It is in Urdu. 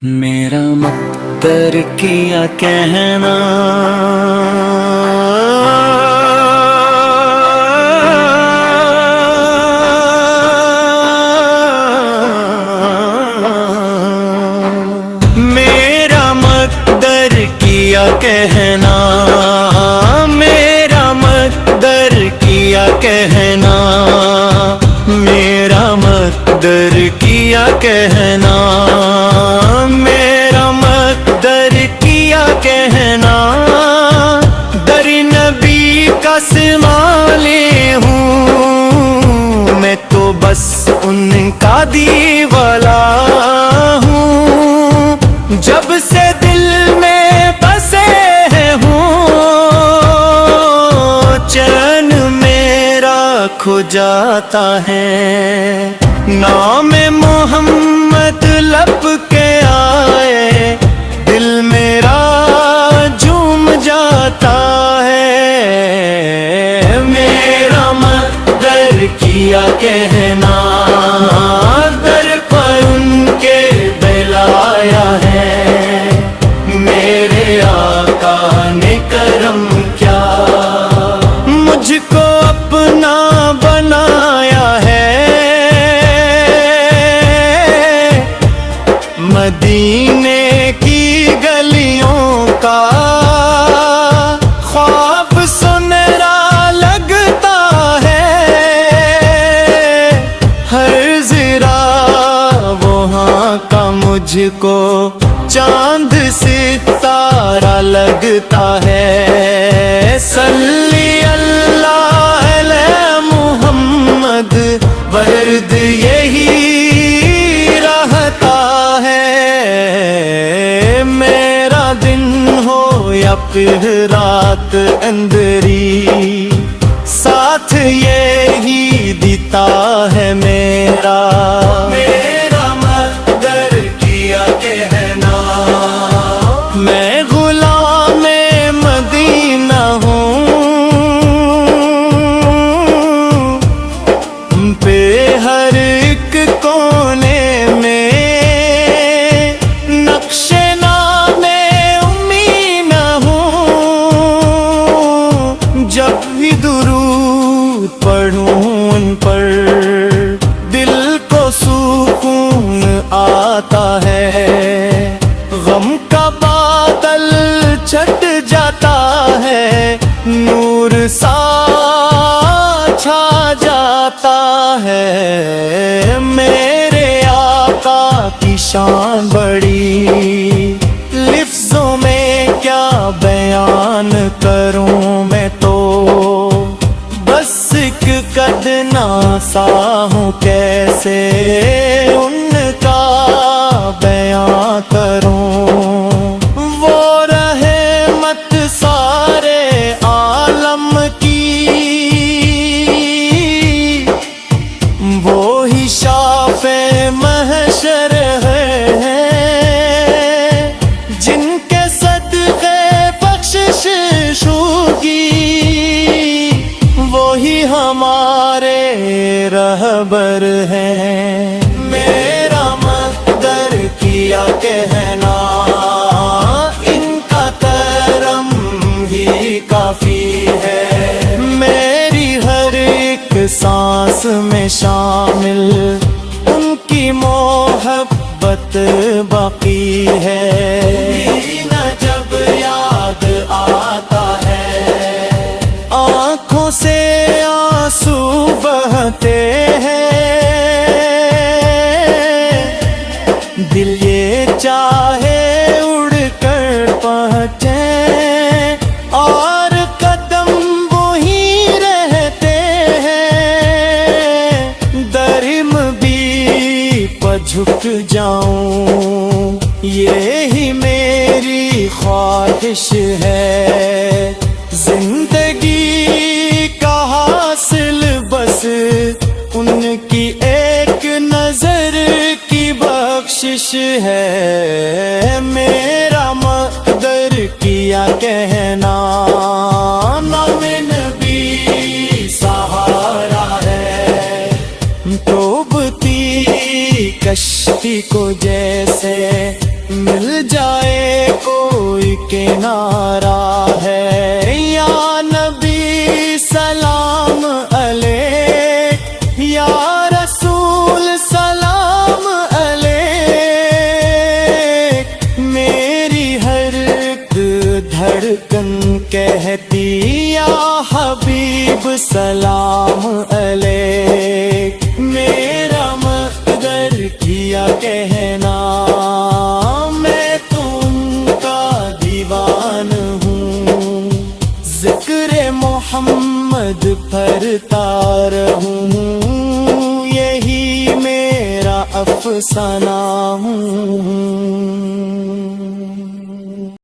میرا مقدر کیا کہنا میرا مقدر کیا کہنا میرا مقدر کیا کہنا میرا مقدر کیا کہنا میرا مقدر کیا کہنا در نبی کا سنبھالے ہوں میں تو بس ان کا دیوالا ہوں جب سے دل میں بسے ہوں چین میرا کھو جاتا ہے نام محمد لب کے آئے دل میرا جھوم جاتا ہے میرا مقدر کیا کہنا در پر ان کے بلایا ہے میرے آقا نے کرم کیا مجھ کو اپنا بنایا ہے مدینے کی گلیوں کا خواب سنہرا لگتا ہے ہر ذرا وہاں کا مجھ کو چاند ستارہ لگتا ہے صلی اللہ علیہ محمد ورد یہی رہتا ہے میرا دن ہو یا پھر رات اندری ساتھ یہی دیتا ہے میرا مقدر کیا کہنا میں غلام مدینہ ہوں پہ ہر ایک کونے میں نقش نام امی نہ ہوں جب بھی درود پڑھوں ان پر دل کو سکون آتا ہے غم کا بادل چھٹ جاتا ہے نور سا چھا جاتا ہے میرے آقا کی شان بڑی لفظوں میں کیا بیان کروں میں تو بس ایک قدنا سا ہوں کیسے ان کا بیان کروں وہ رحمت سارے عالم کی وہی شافع محشر ہے جن کے صدقے بخشش ہوگی وہی ہمارے رہبر ہیں میرا مقدر کیا کہنا ان کا کرم ہی کافی ہے میری ہر ایک سانس میں شامل ان کی محبت باقی ہے جب یاد آتا ہے آنکھوں سے آنسو بہتے ہیں دل یہ چاہے اڑ کر پہنچے اور قدم وہی رہتے ہیں درم بھی جھک جاؤں یہی میری خواہش ہے زندگی کا حاصل بس ان کی ایک نظر کی بخشش ہے میرا مقدر کیا کہنا نام نبی سہارا ہے ڈوبتی کشتی کو جیسے مل جائے کوئی کنارہ ہے، یا نبی سلام علیک، یا رسول سلام علیک، میری ہر ایک دھڑکن کہتی یا حبیب سلام علیک، میرا مقدر کیا کہنا میں تم کا دیوان ہوں، ذکر محمد پڑھتا رہوں، یہی میرا افسانہ ہوں۔